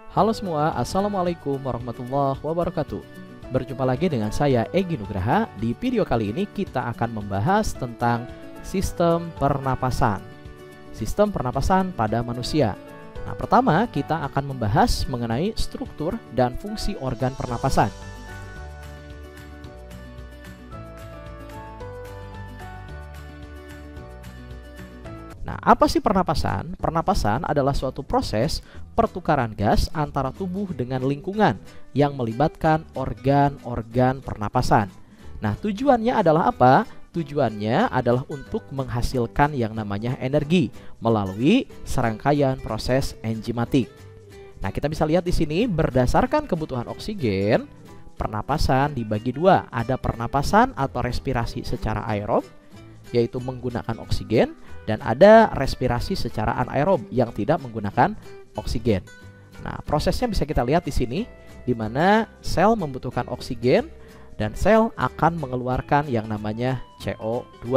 Halo semua, Assalamualaikum warahmatullahi wabarakatuh. Berjumpa lagi dengan saya Egy Nugraha. Di video kali ini kita akan membahas tentang sistem pernapasan. Sistem pernapasan pada manusia. Nah, pertama kita akan membahas mengenai struktur dan fungsi organ pernapasan. Nah, apa sih pernapasan? Pernapasan adalah suatu proses pertukaran gas antara tubuh dengan lingkungan yang melibatkan organ-organ pernapasan. Nah, tujuannya adalah apa? Tujuannya adalah untuk menghasilkan yang namanya energi melalui serangkaian proses enzimatik. Nah, kita bisa lihat di sini berdasarkan kebutuhan oksigen, pernapasan dibagi dua. Ada pernapasan atau respirasi secara aerob, yaitu menggunakan oksigen, dan ada respirasi secara anaerob yang tidak menggunakan oksigen. Nah, prosesnya bisa kita lihat di sini, di mana sel membutuhkan oksigen dan sel akan mengeluarkan yang namanya CO2.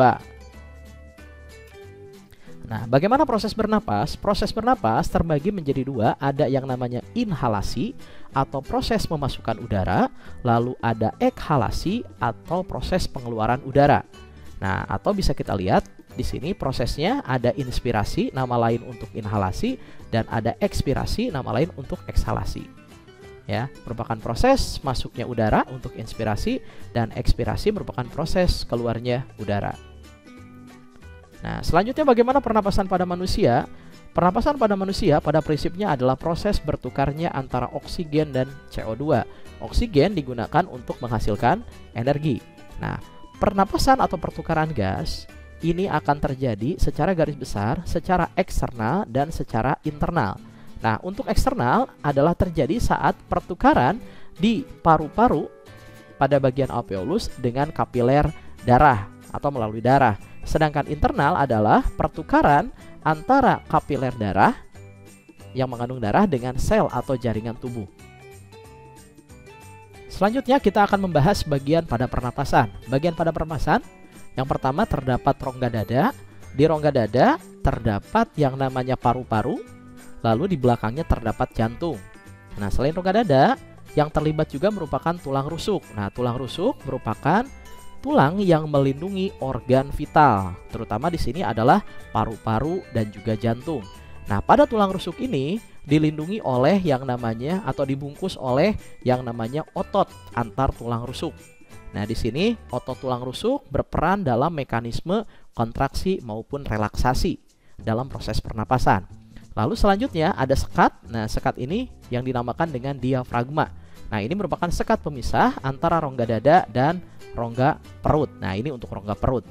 Nah, bagaimana proses bernapas? Proses bernapas terbagi menjadi dua, ada yang namanya inhalasi atau proses memasukkan udara, lalu ada ekhalasi atau proses pengeluaran udara. Nah, atau bisa kita lihat di sini prosesnya ada inspirasi, nama lain untuk inhalasi, dan ada ekspirasi, nama lain untuk eksalasi. Ya, merupakan proses masuknya udara untuk inspirasi, dan ekspirasi merupakan proses keluarnya udara. Nah, selanjutnya bagaimana pernapasan pada manusia? Pernapasan pada manusia pada prinsipnya adalah proses bertukarnya antara oksigen dan CO2. Oksigen digunakan untuk menghasilkan energi. Nah, pernapasan atau pertukaran gas ini akan terjadi secara garis besar, secara eksternal dan secara internal. Nah, untuk eksternal adalah terjadi saat pertukaran di paru-paru pada bagian alveolus dengan kapiler darah atau melalui darah. Sedangkan internal adalah pertukaran antara kapiler darah yang mengandung darah dengan sel atau jaringan tubuh. Selanjutnya kita akan membahas bagian pada pernapasan. Bagian pada pernapasan, yang pertama terdapat rongga dada. Di rongga dada terdapat yang namanya paru-paru, lalu di belakangnya terdapat jantung. Nah, selain rongga dada, yang terlibat juga merupakan tulang rusuk. Nah, tulang rusuk merupakan tulang yang melindungi organ vital. Terutama di sini adalah paru-paru dan juga jantung. Nah, pada tulang rusuk ini dilindungi oleh yang namanya atau dibungkus oleh yang namanya otot antar tulang rusuk. Nah, di sini otot tulang rusuk berperan dalam mekanisme kontraksi maupun relaksasi dalam proses pernapasan. Lalu selanjutnya ada sekat. Nah, sekat ini yang dinamakan dengan diafragma. Nah, ini merupakan sekat pemisah antara rongga dada dan rongga perut. Nah, ini untuk rongga perut.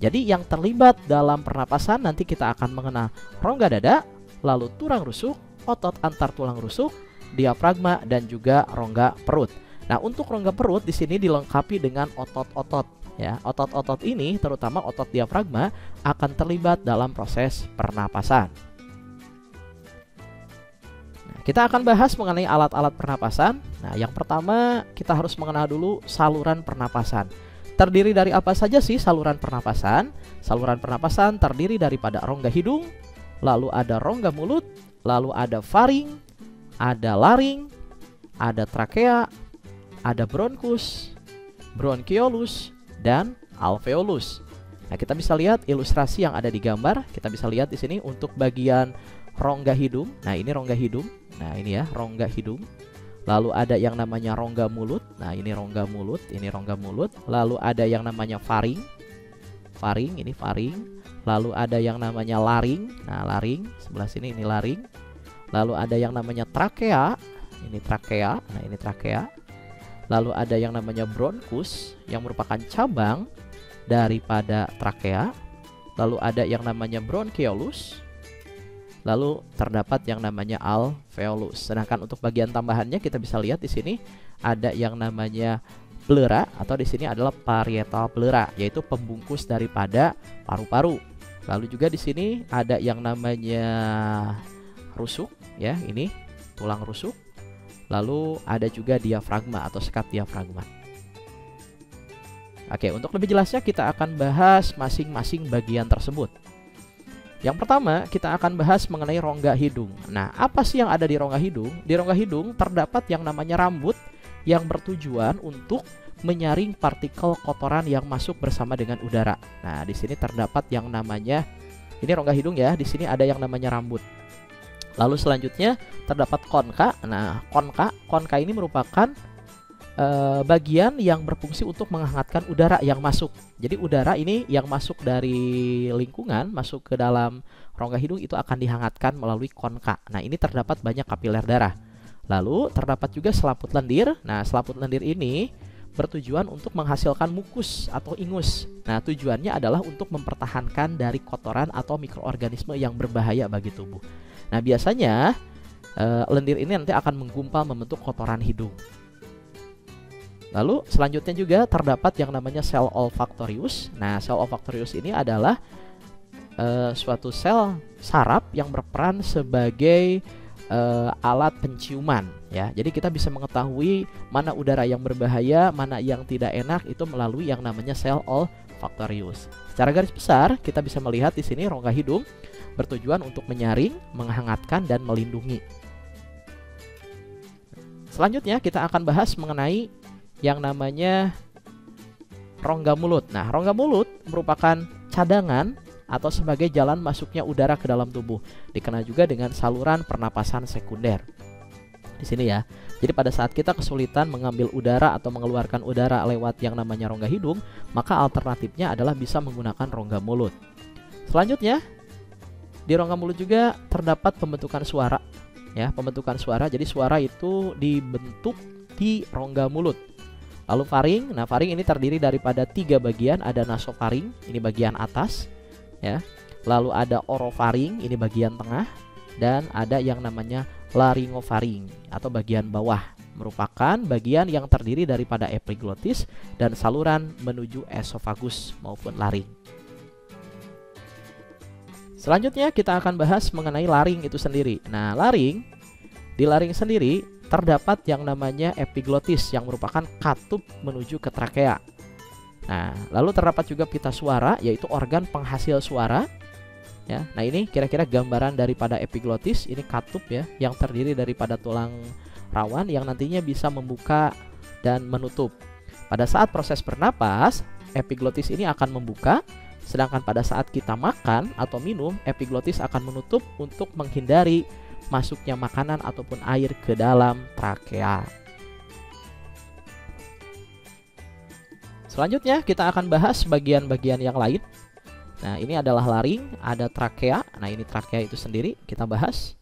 Jadi yang terlibat dalam pernapasan nanti kita akan mengenal rongga dada, lalu tulang rusuk, otot antar tulang rusuk, diafragma, dan juga rongga perut. Nah, untuk rongga perut di sini dilengkapi dengan otot-otot. Ya, otot-otot ini, terutama otot diafragma, akan terlibat dalam proses pernapasan. Nah, kita akan bahas mengenai alat-alat pernapasan. Nah, yang pertama kita harus mengenal dulu saluran pernapasan. Terdiri dari apa saja sih saluran pernapasan? Saluran pernapasan terdiri daripada rongga hidung, lalu ada rongga mulut, lalu ada faring, ada laring, ada trakea, ada bronkus, bronkiolus, dan alveolus. Nah, kita bisa lihat ilustrasi yang ada di gambar. Kita bisa lihat di sini untuk bagian rongga hidung. Nah, ini rongga hidung. Nah, ini ya, rongga hidung. Lalu ada yang namanya rongga mulut. Nah, ini rongga mulut, ini rongga mulut. Lalu ada yang namanya faring. Faring, ini faring. Lalu ada yang namanya laring. Nah, laring, sebelah sini ini laring. Lalu ada yang namanya trakea. Ini trakea. Nah, ini trakea. Lalu ada yang namanya bronkus yang merupakan cabang daripada trakea. Lalu ada yang namanya bronkiolus. Lalu terdapat yang namanya alveolus. Sedangkan untuk bagian tambahannya kita bisa lihat di sini ada yang namanya pleura atau di sini adalah parietal pleura, yaitu pembungkus daripada paru-paru. Lalu juga di sini ada yang namanya rusuk, ya, ini tulang rusuk. Lalu ada juga diafragma atau sekat diafragma. Oke, untuk lebih jelasnya kita akan bahas masing-masing bagian tersebut. Yang pertama, kita akan bahas mengenai rongga hidung. Nah, apa sih yang ada di rongga hidung? Di rongga hidung terdapat yang namanya rambut yang bertujuan untuk menyaring partikel kotoran yang masuk bersama dengan udara. Nah, di sini terdapat yang namanya, ini rongga hidung ya, di sini ada yang namanya rambut. Lalu selanjutnya terdapat konka. Nah, konka ini merupakan bagian yang berfungsi untuk menghangatkan udara yang masuk. Jadi udara ini yang masuk dari lingkungan masuk ke dalam rongga hidung itu akan dihangatkan melalui konka. Nah, ini terdapat banyak kapiler darah. Lalu terdapat juga selaput lendir. Nah, selaput lendir ini bertujuan untuk menghasilkan mukus atau ingus. Nah, tujuannya adalah untuk mempertahankan dari kotoran atau mikroorganisme yang berbahaya bagi tubuh. Nah, biasanya lendir ini nanti akan menggumpal membentuk kotoran hidung. Lalu selanjutnya juga terdapat yang namanya sel olfaktorius. Nah, sel olfaktorius ini adalah suatu sel saraf yang berperan sebagai alat penciuman ya. Jadi kita bisa mengetahui mana udara yang berbahaya, mana yang tidak enak itu melalui yang namanya sel olfaktorius. Secara garis besar kita bisa melihat di sini rongga hidung bertujuan untuk menyaring, menghangatkan dan melindungi. Selanjutnya kita akan bahas mengenai yang namanya rongga mulut. Nah, rongga mulut merupakan cadangan atau sebagai jalan masuknya udara ke dalam tubuh. Dikenal juga dengan saluran pernapasan sekunder. Di sini ya. Jadi pada saat kita kesulitan mengambil udara atau mengeluarkan udara lewat yang namanya rongga hidung, maka alternatifnya adalah bisa menggunakan rongga mulut. Selanjutnya, di rongga mulut juga terdapat pembentukan suara. Ya, pembentukan suara. Jadi suara itu dibentuk di rongga mulut. Lalu faring. Nah, faring ini terdiri daripada 3 bagian. Ada nasofaring, ini bagian atas. Ya, lalu ada orofaring, ini bagian tengah, dan ada yang namanya laryngofaring atau bagian bawah, merupakan bagian yang terdiri daripada epiglotis dan saluran menuju esofagus maupun laring. Selanjutnya kita akan bahas mengenai laring itu sendiri. Nah, di laring sendiri terdapat yang namanya epiglotis yang merupakan katup menuju ke trakea. Nah, lalu terdapat juga pita suara, yaitu organ penghasil suara. Ya, nah ini kira-kira gambaran daripada epiglotis. Ini katup ya, yang terdiri daripada tulang rawan yang nantinya bisa membuka dan menutup. Pada saat proses bernapas, epiglotis ini akan membuka, sedangkan pada saat kita makan atau minum, epiglotis akan menutup untuk menghindari masuknya makanan ataupun air ke dalam trakea. Selanjutnya kita akan bahas bagian-bagian yang lain. Nah, ini adalah laring, ada trakea. Nah, ini trakea itu sendiri kita bahas.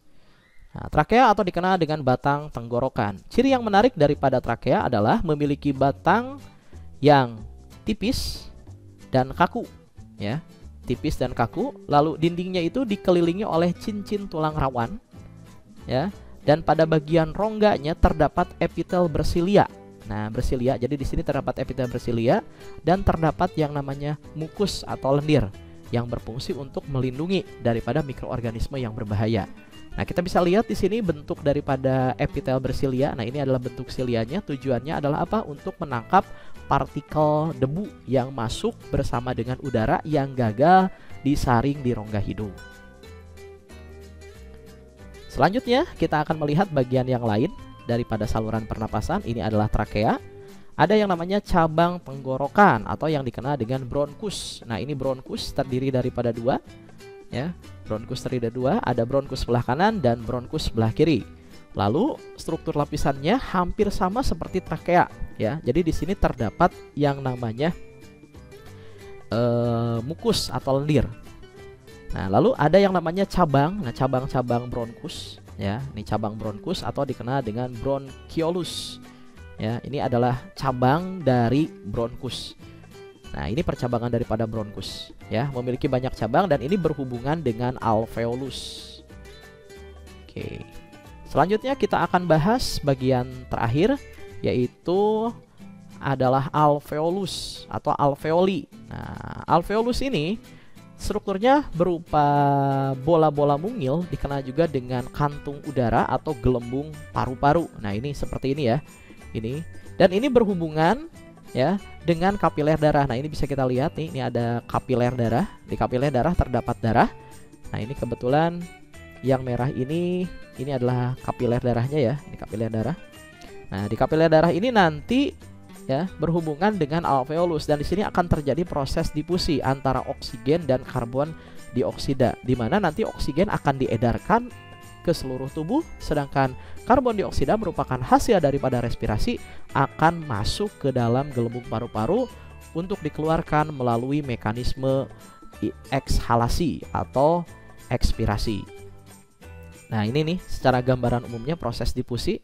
Nah, trakea atau dikenal dengan batang tenggorokan. Ciri yang menarik daripada trakea adalah memiliki batang yang tipis dan kaku, ya. Tipis dan kaku. Lalu dindingnya itu dikelilingi oleh cincin tulang rawan, ya. Dan pada bagian rongganya terdapat epitel bersilia. Nah, bersilia. Jadi di sini terdapat epitel bersilia dan terdapat yang namanya mukus atau lendir yang berfungsi untuk melindungi daripada mikroorganisme yang berbahaya. Nah, kita bisa lihat di sini bentuk daripada epitel bersilia. Nah, ini adalah bentuk silianya. Tujuannya adalah apa? Untuk menangkap partikel debu yang masuk bersama dengan udara yang gagal disaring di rongga hidung. Selanjutnya, kita akan melihat bagian yang lain daripada saluran pernapasan. Ini adalah trakea. Ada yang namanya cabang tenggorokan atau yang dikenal dengan bronkus. Nah, ini bronkus terdiri daripada 2, ya. Bronkus terdiri dari 2, ada bronkus sebelah kanan dan bronkus sebelah kiri. Lalu struktur lapisannya hampir sama seperti trakea, ya. Jadi di sini terdapat yang namanya mukus atau lendir. Nah, lalu ada yang namanya cabang. Nah, cabang-cabang bronkus, ya. Ini cabang bronkus atau dikenal dengan bronchiolus. Ya, ini adalah cabang dari bronkus. Nah, ini percabangan daripada bronkus, ya, memiliki banyak cabang dan ini berhubungan dengan alveolus. Oke. Selanjutnya kita akan bahas bagian terakhir, yaitu adalah alveolus atau alveoli. Nah, alveolus ini strukturnya berupa bola-bola mungil, dikenal juga dengan kantung udara atau gelembung paru-paru. Nah, ini seperti ini ya. Ini dan ini berhubungan, ya, dengan kapiler darah. Nah, ini bisa kita lihat nih, ini ada kapiler darah. Di kapiler darah terdapat darah. Nah, ini kebetulan yang merah ini adalah kapiler darahnya ya, ini kapiler darah. Nah, di kapiler darah ini nanti ya berhubungan dengan alveolus, dan di sini akan terjadi proses difusi antara oksigen dan karbon dioksida, di mana nanti oksigen akan diedarkan ke seluruh tubuh, sedangkan karbon dioksida merupakan hasil daripada respirasi akan masuk ke dalam gelembung paru-paru untuk dikeluarkan melalui mekanisme ekshalasi atau ekspirasi. Nah, ini nih secara gambaran umumnya proses difusi.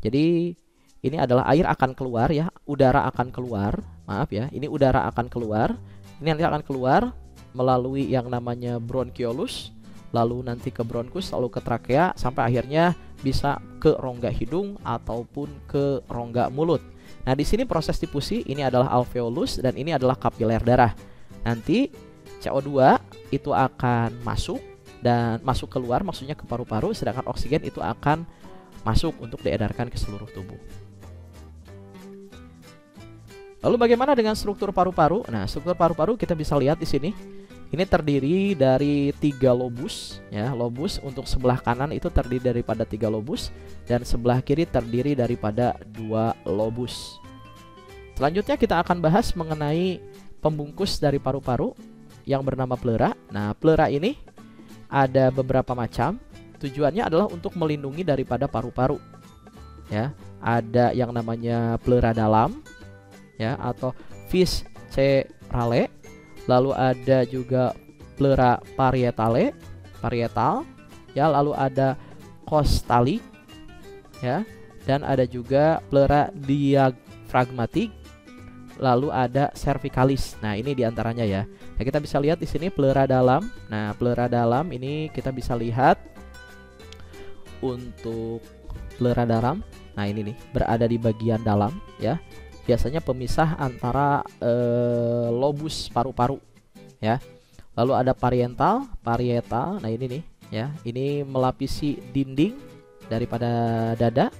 Jadi ini adalah air akan keluar ya, udara akan keluar, maaf ya, ini udara akan keluar. Ini nanti akan keluar melalui yang namanya bronkiolus, lalu nanti ke bronkus, lalu ke trakea, sampai akhirnya bisa ke rongga hidung ataupun ke rongga mulut. Nah, di sini proses difusi ini adalah alveolus dan ini adalah kapiler darah. Nanti CO2 itu akan masuk dan masuk keluar, maksudnya ke paru-paru, sedangkan oksigen itu akan masuk untuk diedarkan ke seluruh tubuh. Lalu bagaimana dengan struktur paru-paru? Nah, struktur paru-paru kita bisa lihat di sini. Ini terdiri dari 3 lobus ya. Lobus untuk sebelah kanan itu terdiri daripada 3 lobus dan sebelah kiri terdiri daripada 2 lobus. Selanjutnya kita akan bahas mengenai pembungkus dari paru-paru yang bernama pleura. Nah, pleura ini ada beberapa macam. Tujuannya adalah untuk melindungi daripada paru-paru. Ya, ada yang namanya pleura dalam ya atau viscerale. Lalu ada juga pleura parietal ya, lalu ada costalic ya, dan ada juga pleura diafragmatik, lalu ada cervicalis. Nah, ini diantaranya ya. Nah, kita bisa lihat di sini pleura dalam. Nah, pleura dalam ini kita bisa lihat untuk pleura dalam. Nah, ini nih berada di bagian dalam ya. Biasanya pemisah antara lobus paru-paru ya. Lalu ada parietal. Nah, ini nih ya. Ini melapisi dinding daripada dada.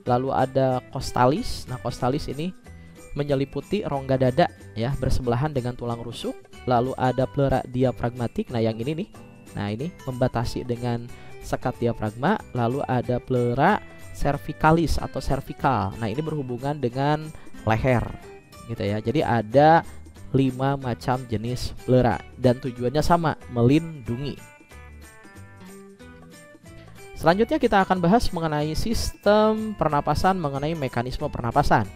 Lalu ada costalis. Nah, costalis ini menyeliputi rongga dada ya, bersebelahan dengan tulang rusuk. Lalu ada pleura diafragmatik. Nah, yang ini nih. Nah, ini membatasi dengan sekat diafragma. Lalu ada pleura cervicalis atau cervical. Nah, ini berhubungan dengan leher gitu ya. Jadi ada 5 macam jenis pleura dan tujuannya sama, melindungi. Selanjutnya kita akan bahas mengenai sistem pernapasan, mengenai mekanisme pernapasan.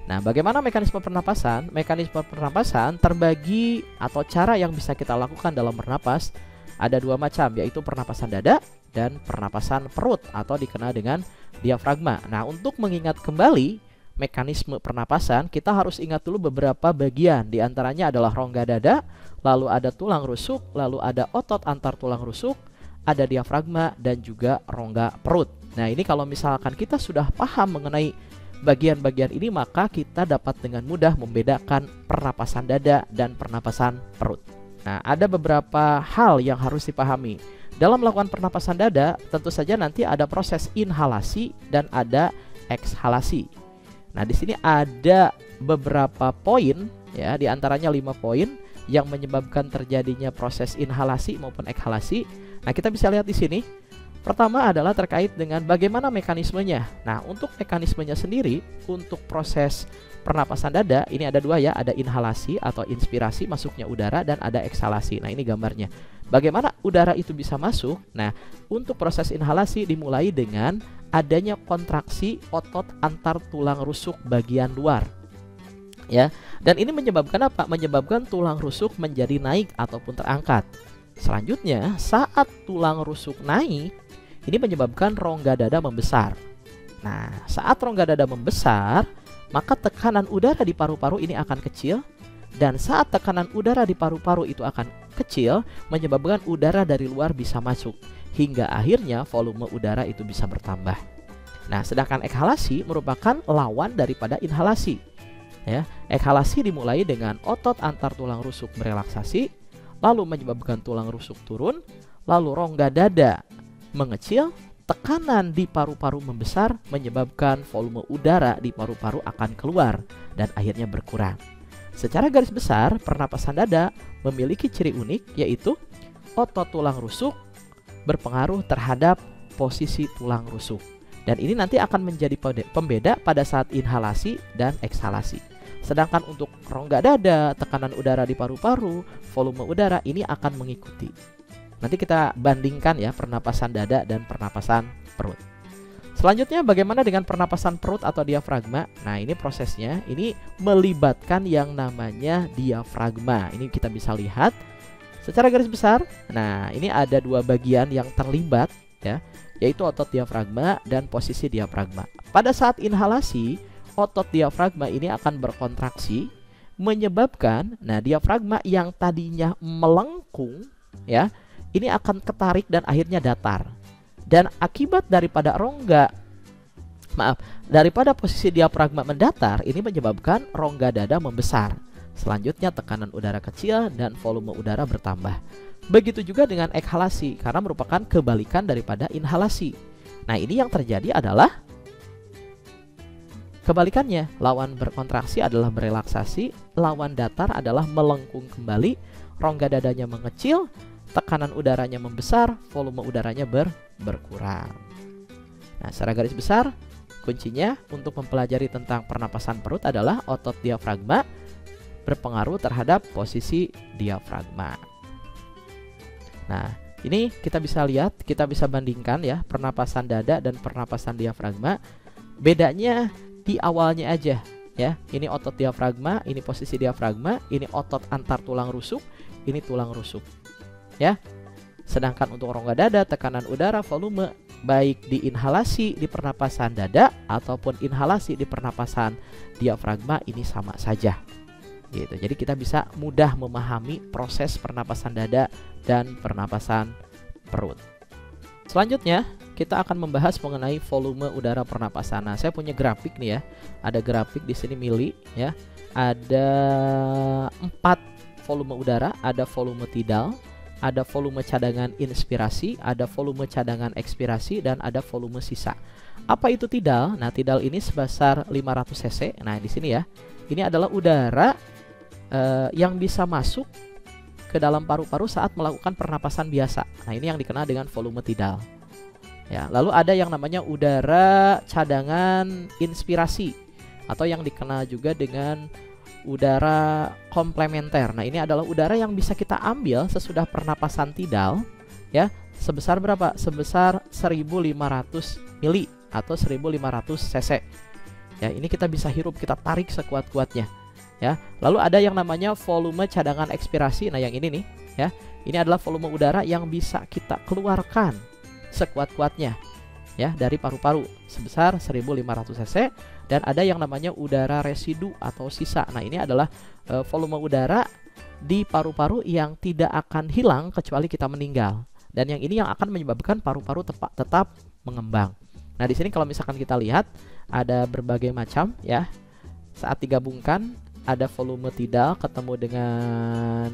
Nah, bagaimana mekanisme pernapasan? Mekanisme pernapasan terbagi atau cara yang bisa kita lakukan dalam bernapas ada 2 macam, yaitu pernapasan dada dan pernapasan perut atau dikenal dengan diafragma. Nah, untuk mengingat kembali mekanisme pernapasan, kita harus ingat dulu beberapa bagian. Di antaranya adalah rongga dada, lalu ada tulang rusuk, lalu ada otot antar tulang rusuk, ada diafragma, dan juga rongga perut. Nah, ini kalau misalkan kita sudah paham mengenai bagian-bagian ini, maka kita dapat dengan mudah membedakan pernapasan dada dan pernapasan perut. Nah, ada beberapa hal yang harus dipahami. Dalam melakukan pernapasan dada, tentu saja nanti ada proses inhalasi dan ada ekshalasi. Nah, di sini ada beberapa poin ya, di antaranya 5 poin yang menyebabkan terjadinya proses inhalasi maupun ekshalasi. Nah, kita bisa lihat di sini. Pertama adalah terkait dengan bagaimana mekanismenya. Nah, untuk mekanismenya sendiri, untuk proses pernapasan dada ini ada 2 ya, ada inhalasi atau inspirasi masuknya udara dan ada eksalasi. Nah, ini gambarnya. Bagaimana udara itu bisa masuk? Nah, untuk proses inhalasi dimulai dengan adanya kontraksi otot antar tulang rusuk bagian luar. Ya. Dan ini menyebabkan apa? Menyebabkan tulang rusuk menjadi naik ataupun terangkat. Selanjutnya, saat tulang rusuk naik, ini menyebabkan rongga dada membesar. Nah, saat rongga dada membesar, maka tekanan udara di paru-paru ini akan kecil. Dan saat tekanan udara di paru-paru itu akan kecil, menyebabkan udara dari luar bisa masuk, hingga akhirnya volume udara itu bisa bertambah. Nah, sedangkan ekshalasi merupakan lawan daripada inhalasi. Ya, ekshalasi dimulai dengan otot antar tulang rusuk merelaksasi, lalu menyebabkan tulang rusuk turun, lalu rongga dada mengecil, tekanan di paru-paru membesar, menyebabkan volume udara di paru-paru akan keluar dan akhirnya berkurang. Secara garis besar, pernapasan dada memiliki ciri unik, yaitu otot tulang rusuk berpengaruh terhadap posisi tulang rusuk. Dan ini nanti akan menjadi pembeda pada saat inhalasi dan eksalasi. Sedangkan untuk rongga dada, tekanan udara di paru-paru, volume udara ini akan mengikuti. Nanti kita bandingkan ya pernapasan dada dan pernapasan perut. Selanjutnya bagaimana dengan pernapasan perut atau diafragma? Nah, ini prosesnya, ini melibatkan yang namanya diafragma. Ini kita bisa lihat secara garis besar. Nah, ini ada dua bagian yang terlibat ya, yaitu otot diafragma dan posisi diafragma. Pada saat inhalasi, otot diafragma ini akan berkontraksi menyebabkan diafragma yang tadinya melengkung ya, ini akan ketarik dan akhirnya datar. Dan akibat daripada daripada posisi diafragma mendatar, ini menyebabkan rongga dada membesar. Selanjutnya tekanan udara kecil dan volume udara bertambah. Begitu juga dengan ekhalasi, karena merupakan kebalikan daripada inhalasi. Nah, ini yang terjadi adalah kebalikannya. Lawan berkontraksi adalah berelaksasi, lawan datar adalah melengkung kembali, rongga dadanya mengecil, tekanan udaranya membesar, volume udaranya berkurang. Nah, secara garis besar, kuncinya untuk mempelajari tentang pernapasan perut adalah otot diafragma berpengaruh terhadap posisi diafragma. Nah, ini kita bisa lihat, kita bisa bandingkan ya, pernapasan dada dan pernapasan diafragma. Bedanya di awalnya aja ya. Ini otot diafragma, ini posisi diafragma, ini otot antar tulang rusuk, ini tulang rusuk. Ya. Sedangkan untuk rongga dada, tekanan udara, volume baik di inhalasi di pernapasan dada ataupun inhalasi di pernapasan diafragma ini sama saja. Gitu. Jadi kita bisa mudah memahami proses pernapasan dada dan pernapasan perut. Selanjutnya, kita akan membahas mengenai volume udara pernapasan. Nah, saya punya grafik nih ya. Ada grafik di sini mili ya. Ada 4 volume udara, ada volume tidal, ada volume cadangan inspirasi, ada volume cadangan ekspirasi, dan ada volume sisa. Apa itu tidal? Nah, tidal ini sebesar 500 cc. Nah, di sini ya. Ini adalah udara yang bisa masuk ke dalam paru-paru saat melakukan pernapasan biasa. Nah, ini yang dikenal dengan volume tidal. Ya, lalu ada yang namanya udara cadangan inspirasi atau yang dikenal juga dengan udara komplementer. Nah, ini adalah udara yang bisa kita ambil sesudah pernapasan tidal ya, sebesar berapa? Sebesar 1500 mili atau 1500 cc. Ya, ini kita bisa hirup, kita tarik sekuat-kuatnya. Ya, lalu ada yang namanya volume cadangan ekspirasi. Nah, yang ini nih, ya, ini adalah volume udara yang bisa kita keluarkan sekuat-kuatnya, ya, dari paru-paru sebesar 1500 cc. Dan ada yang namanya udara residu atau sisa. Nah, ini adalah volume udara di paru-paru yang tidak akan hilang kecuali kita meninggal. Dan yang ini yang akan menyebabkan paru-paru tetap mengembang. Nah, di sini kalau misalkan kita lihat ada berbagai macam ya. Saat digabungkan ada volume tidal ketemu dengan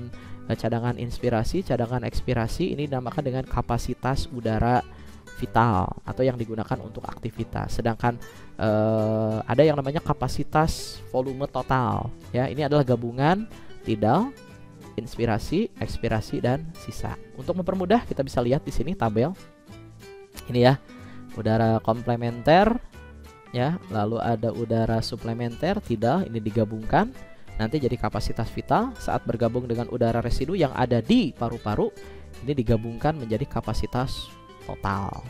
cadangan inspirasi, cadangan ekspirasi, ini dinamakan dengan kapasitas udara vital atau yang digunakan untuk aktivitas. Sedangkan ada yang namanya kapasitas volume total ya. Ini adalah gabungan tidal, inspirasi, ekspirasi, dan sisa. Untuk mempermudah kita bisa lihat di sini tabel. Ini ya, udara komplementer ya, lalu ada udara suplementer tidal, ini digabungkan nanti jadi kapasitas vital. Saat bergabung dengan udara residu yang ada di paru-paru, ini digabungkan menjadi kapasitas total.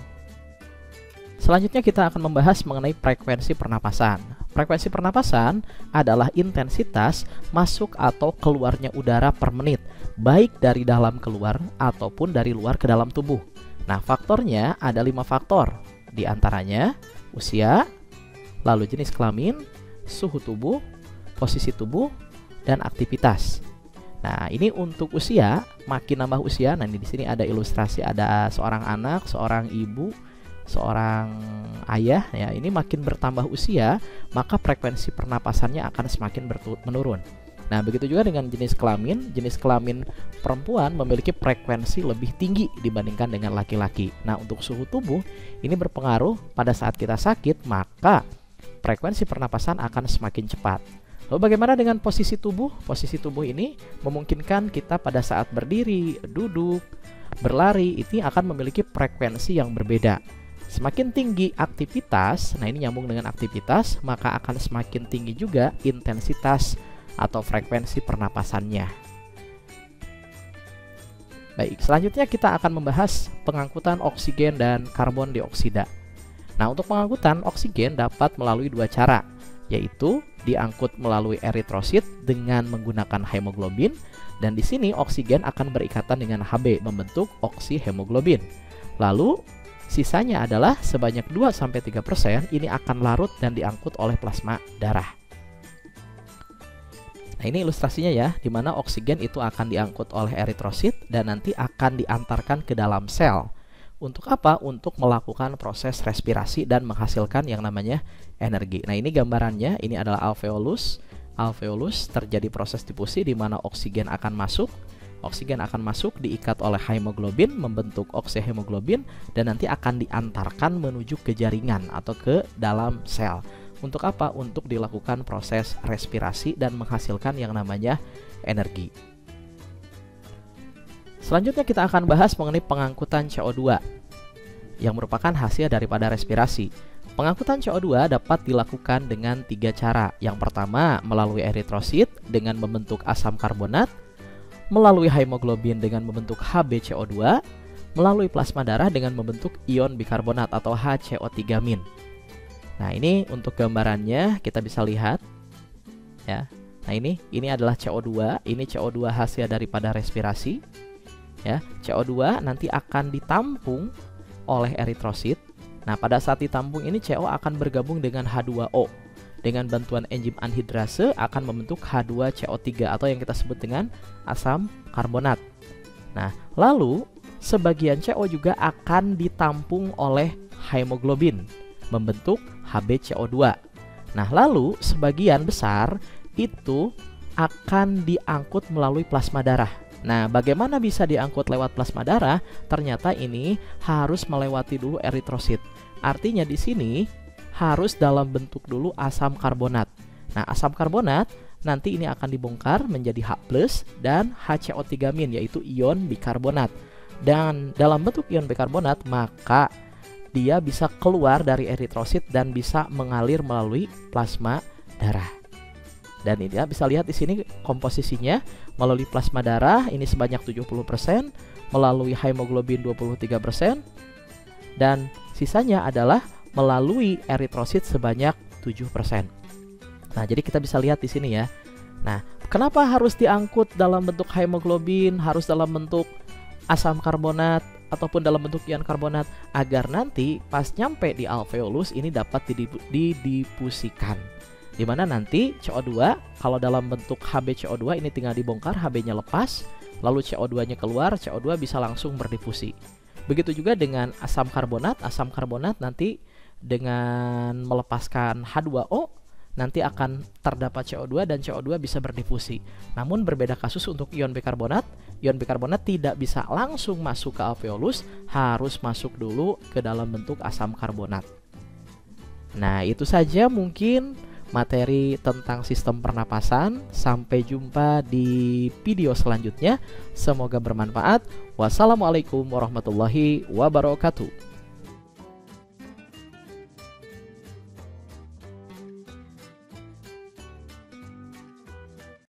Selanjutnya kita akan membahas mengenai frekuensi pernapasan. Frekuensi pernapasan adalah intensitas masuk atau keluarnya udara per menit, baik dari dalam keluar ataupun dari luar ke dalam tubuh. Nah, faktornya ada 5 faktor, di antaranya usia, lalu jenis kelamin, suhu tubuh, posisi tubuh, dan aktivitas. Nah, ini untuk usia, makin nambah usia. Nah, ini di sini ada ilustrasi, ada seorang anak, seorang ibu, seorang ayah ya. Ini makin bertambah usia, maka frekuensi pernapasannya akan semakin menurun. Nah, begitu juga dengan jenis kelamin. Jenis kelamin perempuan memiliki frekuensi lebih tinggi dibandingkan dengan laki-laki. Nah, untuk suhu tubuh ini berpengaruh pada saat kita sakit, maka frekuensi pernapasan akan semakin cepat. Lalu bagaimana dengan posisi tubuh? Posisi tubuh ini memungkinkan kita pada saat berdiri, duduk, berlari, ini akan memiliki frekuensi yang berbeda. Semakin tinggi aktivitas, nah ini nyambung dengan aktivitas, maka akan semakin tinggi juga intensitas atau frekuensi pernapasannya. Baik, selanjutnya kita akan membahas pengangkutan oksigen dan karbon dioksida. Nah, untuk pengangkutan oksigen dapat melalui dua cara, yaitu diangkut melalui eritrosit dengan menggunakan hemoglobin, dan di sini oksigen akan berikatan dengan Hb membentuk oksihemoglobin. Lalu sisanya adalah sebanyak 2-3% ini akan larut dan diangkut oleh plasma darah. Nah, ini ilustrasinya ya, di mana oksigen itu akan diangkut oleh eritrosit dan nanti akan diantarkan ke dalam sel. Untuk apa? Untuk melakukan proses respirasi dan menghasilkan yang namanya energi. Nah, ini gambarannya, ini adalah alveolus. Alveolus terjadi proses difusi di mana oksigen akan masuk. Oksigen akan masuk diikat oleh hemoglobin membentuk oksihemoglobin dan nanti akan diantarkan menuju ke jaringan atau ke dalam sel. Untuk apa? Untuk dilakukan proses respirasi dan menghasilkan yang namanya energi. Selanjutnya kita akan bahas mengenai pengangkutan CO2 yang merupakan hasil daripada respirasi. Pengangkutan CO2 dapat dilakukan dengan 3 cara. Yang pertama, melalui eritrosit dengan membentuk asam karbonat, melalui hemoglobin dengan membentuk HbCO2, melalui plasma darah dengan membentuk ion bikarbonat atau HCO3-. Nah, ini untuk gambarannya kita bisa lihat ya. Nah, ini adalah CO2, ini CO2 hasil daripada respirasi. Ya, CO2 nanti akan ditampung oleh eritrosit. Nah, pada saat ditampung ini CO akan bergabung dengan H2O. Dengan bantuan enzim anhidrase akan membentuk H2CO3 atau yang kita sebut dengan asam karbonat. Nah, lalu sebagian CO juga akan ditampung oleh hemoglobin membentuk HbCO2. Nah, lalu sebagian besar itu akan diangkut melalui plasma darah. Nah, bagaimana bisa diangkut lewat plasma darah? Ternyata ini harus melewati dulu eritrosit. Artinya di sini harus dalam bentuk dulu asam karbonat. Nah, asam karbonat nanti ini akan dibongkar menjadi H+ dan HCO3- yaitu ion bikarbonat. Dan dalam bentuk ion bikarbonat maka dia bisa keluar dari eritrosit dan bisa mengalir melalui plasma darah. Dan ini ya, bisa lihat di sini komposisinya melalui plasma darah ini sebanyak 70%, melalui hemoglobin 23%, dan sisanya adalah melalui eritrosit sebanyak 7%. Nah, jadi kita bisa lihat di sini ya. Nah, kenapa harus diangkut dalam bentuk hemoglobin, harus dalam bentuk asam karbonat ataupun dalam bentuk ion karbonat? Agar nanti pas nyampe di alveolus ini dapat didifusikan. Dimana nanti CO2 kalau dalam bentuk HbCO2 ini tinggal dibongkar, Hb-nya lepas, lalu CO2-nya keluar, CO2 bisa langsung berdifusi. Begitu juga dengan asam karbonat nanti dengan melepaskan H2O nanti akan terdapat CO2 dan CO2 bisa berdifusi. Namun berbeda kasus untuk ion bikarbonat. Ion bikarbonat tidak bisa langsung masuk ke alveolus, harus masuk dulu ke dalam bentuk asam karbonat. Nah, itu saja mungkin materi tentang sistem pernapasan. Sampai jumpa di video selanjutnya. Semoga bermanfaat. Wassalamualaikum warahmatullahi wabarakatuh.